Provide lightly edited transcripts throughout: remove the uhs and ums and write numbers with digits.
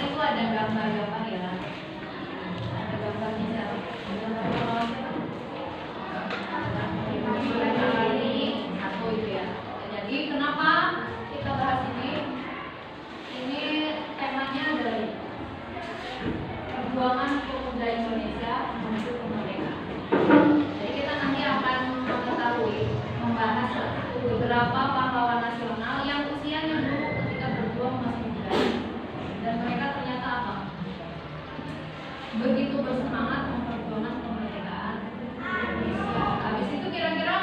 itu ada gambar-gambar ya. Ada gambarnya. Satu itu ya. Jadi kenapa kita bahas ini? Ini temanya dari perjuangan pemuda Indonesia menuju kemerdekaan. Jadi kita nanti akan mengetahui, membahas beberapa pahlawan nasional yang usianya dulu ketika berjuang masih muda, dan mereka ternyata apa? Begitu bersemangat memperjuangkan kemerdekaan Indonesia. Habis itu kira-kira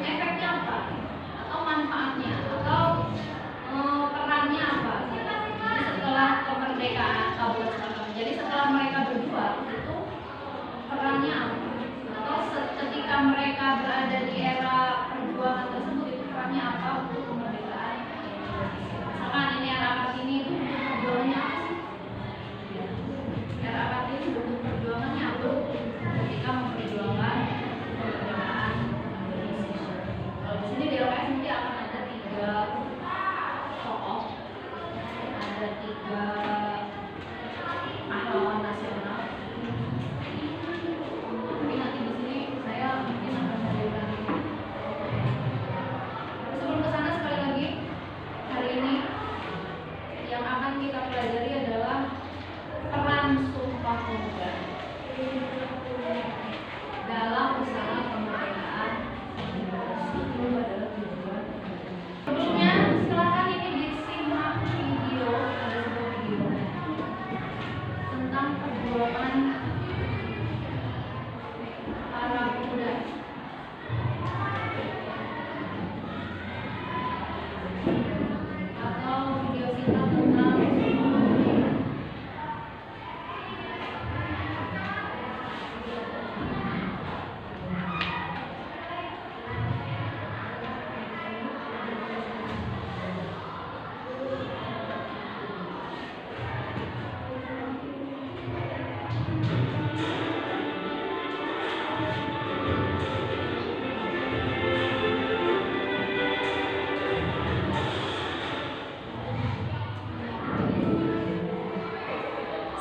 efeknya apa? Atau manfaatnya? Atau perannya apa? Jadi setelah kemerdekaan, jadi setelah mereka berjuang itu perannya apa? Atau ketika mereka berada di era perjuangan tersebut itu perannya apa untuk kemerdekaan Indonesia? Misalkan ini era Kartini itu perjuangannya apa sih? Era Kartini bentuk perjuangannya apa? Ketika memperjuangkan kemerdekaan Indonesia. Kalau di sini di LKS nanti akan ada 3 tokoh, ada 3 pahlawan nasional. Tapi nanti di sini saya mungkin akan menyebutkan ini. Sebelum kesana sekali lagi, hari ini yang akan kita pelajari adalah peran Sumpah Pemuda dalam usaha kemerdekaan Indonesia. Sebelumnya, silakan ini disimak video, ada sebuah video tentang perjuangan para pemuda. Atau video singkat tentang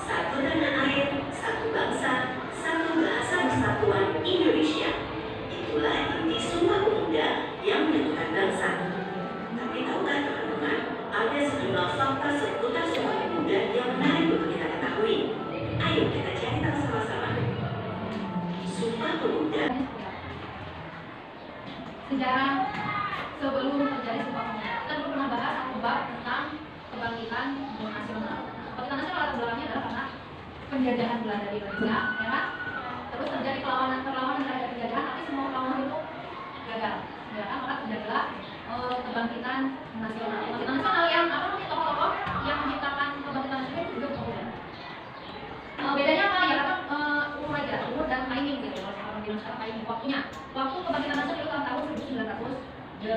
Satu tanah air, satu bangsa, satu bahasa persatuan Indonesia. Itulah inti Sumpah Pemuda yang menyatukan bangsa. Tapi tahukah teman-teman, ada sejumlah fakta seputar Sumpah Pemuda yang menarik untuk kita ketahui. Ayo kita cari tahu sama-sama. Sumpah Pemuda. sejarah sebelum terjadi Sumpah Pemuda. Kita dulu pernah bahas satu bab tentang kebangkitan nasional. Kebangkitan nasional latar belakangnya adalah karena penjajahan Belanda di Indonesia, ya kan? Terus terjadi perlawanan terhadap penjajahan, tapi semua perlawanan itu gagal, ya kan? Maka terjadilah kebangkitan nasional. Kebangkitan nasional yang apa namanya, tokoh-tokoh yang menciptakan kebangkitan nasional itu juga pemuda. Bedanya apa? Ya kan umur aja, umur dan timing gitu. Kalau di masyarakat timing waktunya. Waktu kebangkitan nasional itu tahun 1908.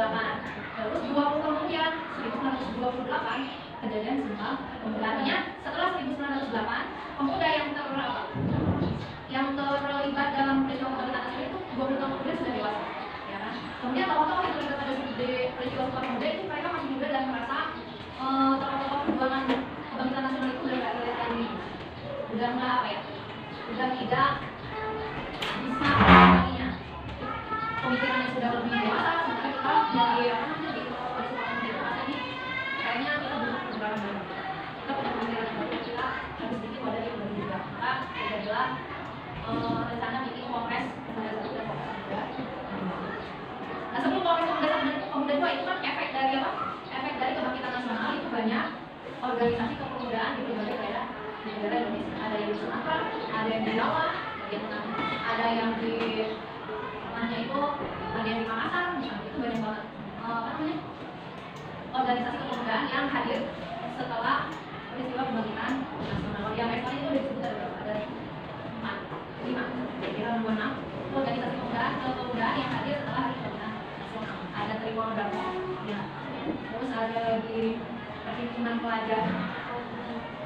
Terus 20 tahun kemudian 1928 kejadian Sumpah Pemuda. Artinya setelah 1908 pemuda yang terlibat dalam peristiwa kebangkitan nasional itu 20 tahun kemudian sudah dewasa, ya kan? Kemudian tokoh-tokoh yang terlibat pada peristiwa Sumpah Pemuda itu mereka masih muda dan merasa tokoh-tokoh perjuangan kebangkitan nasional itu udah nggak relevan lagi, udah nggak apa ya, udah tidak bisa menangani pemikirannya sudah lebih dewasa. Sementara kita dari apa namanya di peristiwa Pemuda ini kayaknya kita butuh perubahan baru. Kita punya pemikiran yang baru, kita harus bikin wadah yang baru juga. Maka adalah rencana bikin kongres pemuda satu dan kongres pemuda. Nah, sebelum kongres pemuda satu dan pemuda dua itu kan efek dari apa? Efek dari kebangkitan nasional itu banyak organisasi kepemudaan di berbagai daerah di negara Indonesia. Ada yang di Sumatera, ada yang di Jawa, ada yang di namanya itu, ada yang di Makassar, misalnya itu banyak banget apa namanya, organisasi kepemudaan yang hadir setelah peristiwa kebangkitan nasional. Yang ekspor itu disebut ada 5, kira 26 itu organisasi kepemudaan yang hadir setelah hari kebangkitan nasional. Ada Trimono Darmo, ya. Terus ada lagi Perhimpunan Pelajar,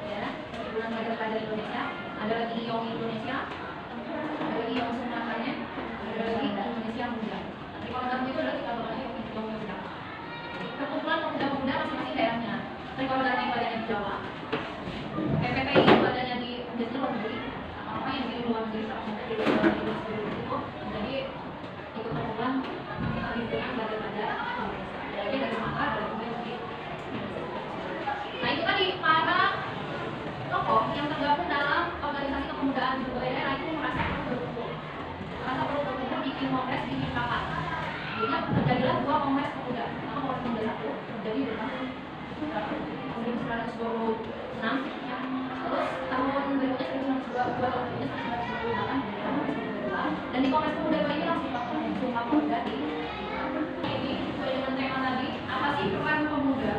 ya, Perhimpunan Pelajar Indonesia. Ada lagi IOM Indonesia, ada lagi IOM Sumatera, ada lagi Indonesia Muda. Rekordamu itu adalah catatan yang pemuda. Perkumpulan pemuda-pemuda masing-masing daerahnya. Rekordamu yang badannya di Jawa, PPPI yang badannya di biasanya luar negeri, apa yang di luar negeri sama di luar negeri itu. Jadi ikut perkumpulan himpunan daripada dari Sumatera dari Nah itu tadi para tokoh yang tergabung dalam organisasi kepemudaan di berbagai daerah itu merasa perlu bikin kongres, bikin rapat. Jadinya terjadilah 2 kongres pemuda. Pertama kongres pemuda 1 terjadi di tahun 1926, terus tahun berikutnya 1922, tahun berikutnya 1928, dan di kongres pemuda 2 ini langsung dilakukan Sumpah Pemuda di ini sesuai dengan tema tadi. Apa sih peran pemuda?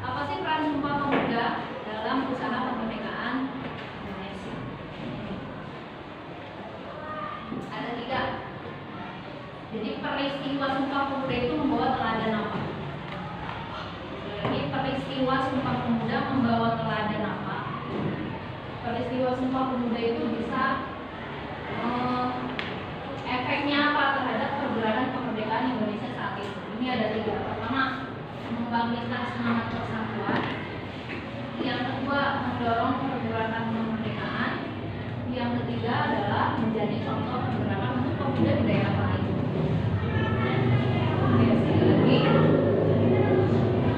Apa sih peran Sumpah Pemuda dalam usaha kemerdekaan Indonesia? Ada 3. Jadi peristiwa Sumpah Pemuda itu membawa teladan apa? Jadi peristiwa Sumpah Pemuda membawa teladan apa? Peristiwa Sumpah Pemuda itu bisa efeknya apa terhadap pergerakan kemerdekaan Indonesia saat itu? Ini ada 3. Pertama, membangkitkan semangat persatuan. Yang kedua, mendorong pergerakan kemerdekaan. Yang ketiga adalah menjadi contoh pergerakan untuk pemuda di daerah lain. Oke, sekali lagi,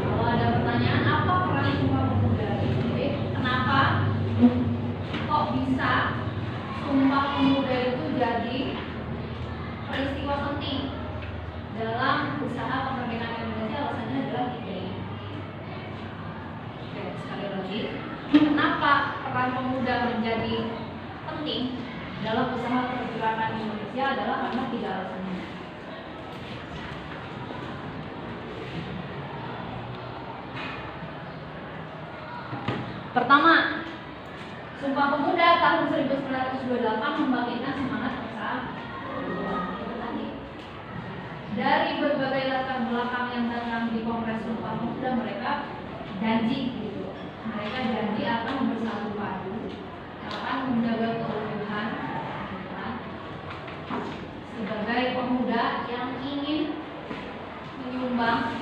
kalau ada pertanyaan apa peran Sumpah Pemuda? Jadi, kenapa kok bisa Sumpah Pemuda itu jadi peristiwa penting dalam usaha kemerdekaan Indonesia? Alasannya adalah ini. Oke, sekali lagi, kenapa peran pemuda menjadi penting dalam usaha pergerakan Indonesia adalah karena 3 alasannya. Pertama, Sumpah Pemuda tahun 1928 membangkitkan semangat persatuan. Itu tadi. Dari berbagai latar belakang yang datang di Kongres Sumpah Pemuda, mereka janji gitu. Mereka janji akan bersatu padu, akan menjaga keutuhan sebagai pemuda yang ingin menyumbang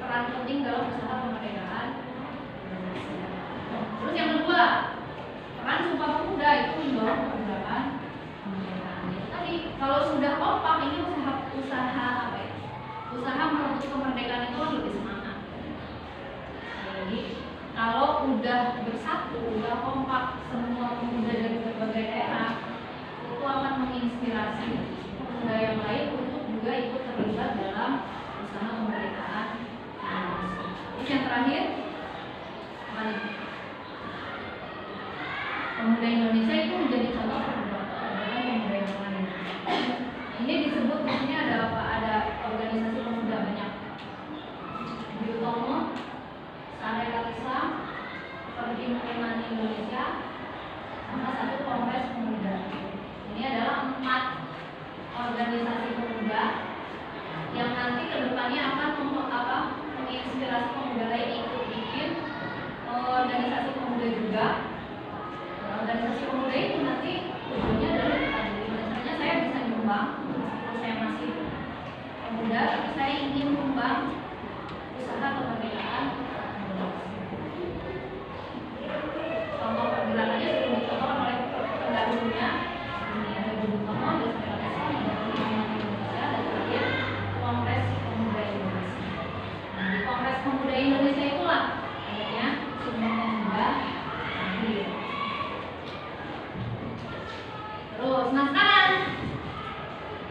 peran penting dalam usaha kemerdekaan. Terus yang kedua, peran Sumpah Pemuda itu mendorong pergerakan kemerdekaan. Tadi kalau sudah kompak ini usaha apa ya? Usaha merebut kemerdekaan itu lebih semangat. Jadi kalau udah bersatu, udah kompak semua pemuda dari berbagai daerah, itu akan menginspirasi pemuda yang lain untuk juga ikut terlibat dalam usaha kemerdekaan. Terus yang terakhir, apa nih? Pemuda Indonesia itu menjadi contoh pergerakan pemuda yang lain. Ini disebut di sini ada apa? Ada organisasi pemuda banyak. Biotomo, Sareka Islam, Perhimpunan Indonesia, sama 1 Kongres Pemuda. Ini adalah 4 organisasi pemuda yang nanti kedepannya akan menginspirasi pemuda lain ikut bikin organisasi pemuda juga. Organisasi pemuda itu nanti tujuannya adalah tadi, misalnya saya bisa nyumbang, saya masih pemuda, tapi saya ingin menyumbang usaha kemerdekaan. Contoh pergerakannya sudah dicontohkan oleh pendahulunya. Ini ada Bung Tomo, ada Sareka Islam, ada Perhimpunan Indonesia, dan terakhir Kongres Pemuda Indonesia. Nah, di Kongres Pemuda Indonesia itulah adanya Sumpah Pemuda hadir. Terus, nah sekarang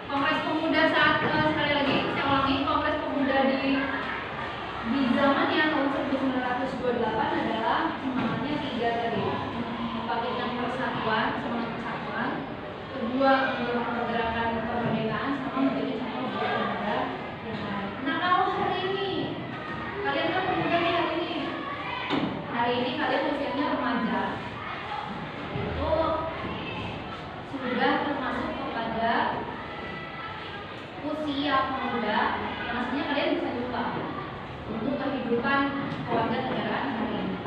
Kongres Pemuda saat sekali lagi saya ulangi, Kongres Pemuda di zamannya tahun 1928 adalah semangatnya 3 tadi, membangkitkan persatuan, semangat persatuan. Kedua, mendorong pergerakan kemerdekaan, sama menjadi contoh buat pemuda yang lain. Nah kalau hari ini, kalian kan pemuda nih hari ini kalian usianya remaja, itu sudah termasuk kepada usia pemuda yang maksudnya kalian bisa nyumbang untuk kehidupan keluarga negaraan hari ini.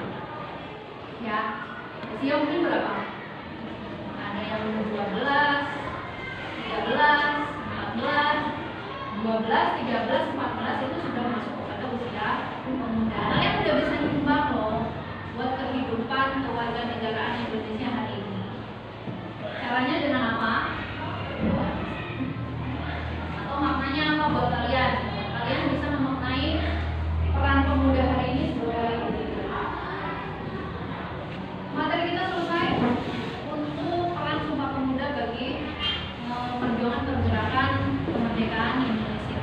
Ya, usia mungkin berapa? Ada yang 12, 13, 14, 18, 12, 13, 14 itu sudah masuk kepada usia pemuda. Kalian udah bisa nyumbang loh buat kehidupan kewarganegaraan Indonesia hari ini. Caranya dengan apa? Atau maknanya apa buat kalian? Kalian bisa memaknai peran pemuda hari ini sebagai materi kita selesai untuk peran Sumpah Pemuda bagi perjuangan pergerakan kemerdekaan Indonesia.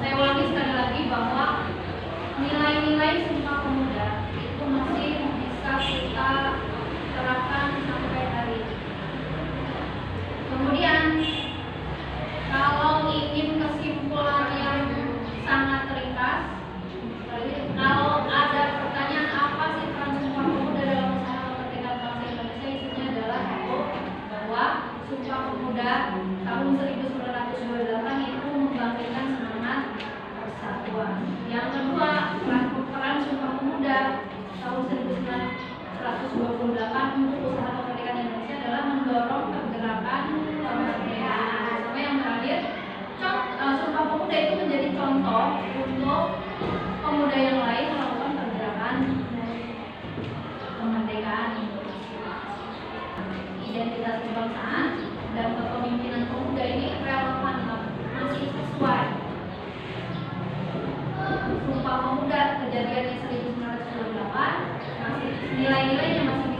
Saya ulangi sekali lagi bahwa nilai-nilai Sumpah Pemuda itu masih bisa kita terapkan sampai hari ini. Kemudian kalau ingin kesimpulan yang sangat ringkas, kalau ada pertanyaan apa sih peran Sumpah Pemuda dalam usaha kemerdekaan bangsa Indonesia, isinya adalah satu, bahwa Sumpah Pemuda tahun 1928 itu membangkitkan semangat persatuan. Yang kedua, peran Sumpah Pemuda tahun 1928 untuk usaha kemerdekaan Indonesia adalah mendorong pergerakan kemerdekaan. Sama yang terakhir, Sumpah Pemuda itu menjadi contoh untuk pemuda yang lain melakukan pergerakan kemerdekaan Indonesia. Identitas kebangsaan dan kepemimpinan pemuda ini relevan, masih sesuai. Sumpah Pemuda kejadiannya 1928 masih nilai-nilainya masih